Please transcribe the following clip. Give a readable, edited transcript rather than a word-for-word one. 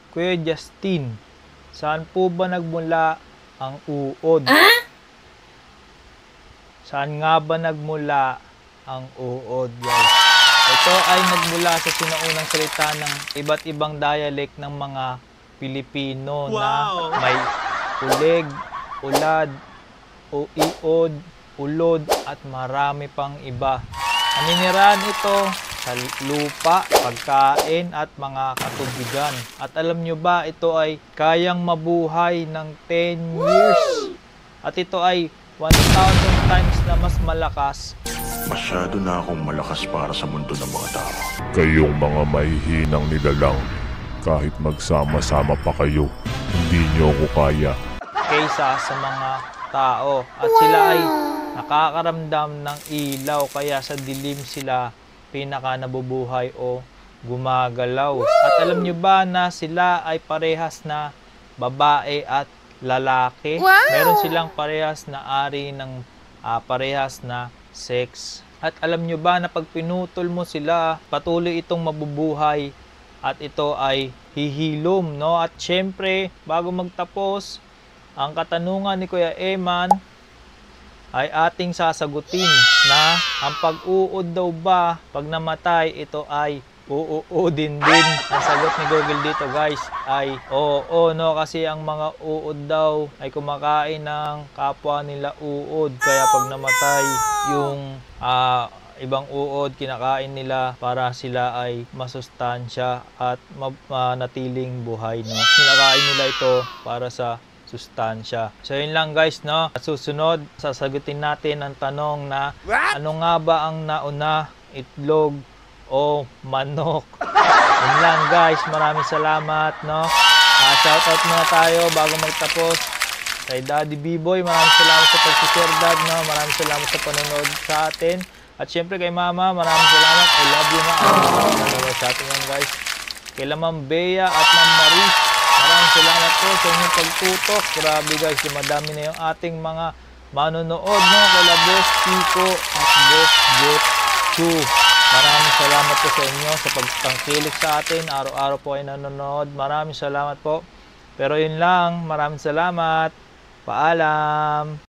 Kuya Justin, saan po ba nagmula ang uod? Saan nga ba nagmula ang uod, guys? Ito ay nagmula sa sinaunang salita ng iba't ibang dialect ng mga Pilipino na may uleg, ulad, iod, ulod at marami pang iba. Naninirahan ito sa lupa, pagkain at mga katubigan. At alam nyo ba, ito ay kayang mabuhay ng 10 years. At ito ay 1,000 times na mas malakas. Masyado na akong malakas para sa mundo ng mga tao. Kayong mga mahihinang nilalang, kahit magsama-sama pa kayo, hindi nyo ako kaya. Kaysa sa mga tao. At sila ay nakakaramdam ng ilaw, kaya sa dilim sila pinaka nabubuhay o gumagalaw. At alam nyo ba na sila ay parehas na babae at lalaki? Meron silang parehas na ari ng parehas na sex. At alam nyo ba na pag pinutol mo sila, patuloy itong mabubuhay at ito ay hihilom, no? At syempre, bago magtapos, ang katanungan ni Kuya Eman ay ating sasagutin na ang pag-uod daw ba pag namatay, ito ay uuudin din. Ang sagot ni Google dito, guys, ay oo, no? Kasi ang mga uod daw ay kumakain ng kapwa nila uod. Kaya pag namatay yung ibang uod, kinakain nila para sila ay masustansya at manatiling buhay, no? Kinakain nila ito para sa sustansya. So yun lang, guys, no? At susunod, sasagutin natin ang tanong na ano nga ba ang nauna, itlog o manok? Yun lang, guys. Maraming salamat, no? Shoutout muna tayo bago magtapos kay Daddy B-Boy. Maraming salamat sa pag-share, Dad, no? Maraming salamat sa panonood sa atin. At syempre kay Mama, maraming salamat. I love you, ma. Nanonood sa atin yan, guys. Kay Ma'am Bea at Ma'am Marie, maraming salamat po sa inyong pagtutok. Grabe, guys, madami na yung ating mga manonood, no? Kay Boss Kiko at Boss Jet 2. Maraming salamat po sa inyo sa pagtangkilik sa atin. Araw-araw po ay nanonood. Maraming salamat po. Pero yun lang, maraming salamat. Paalam.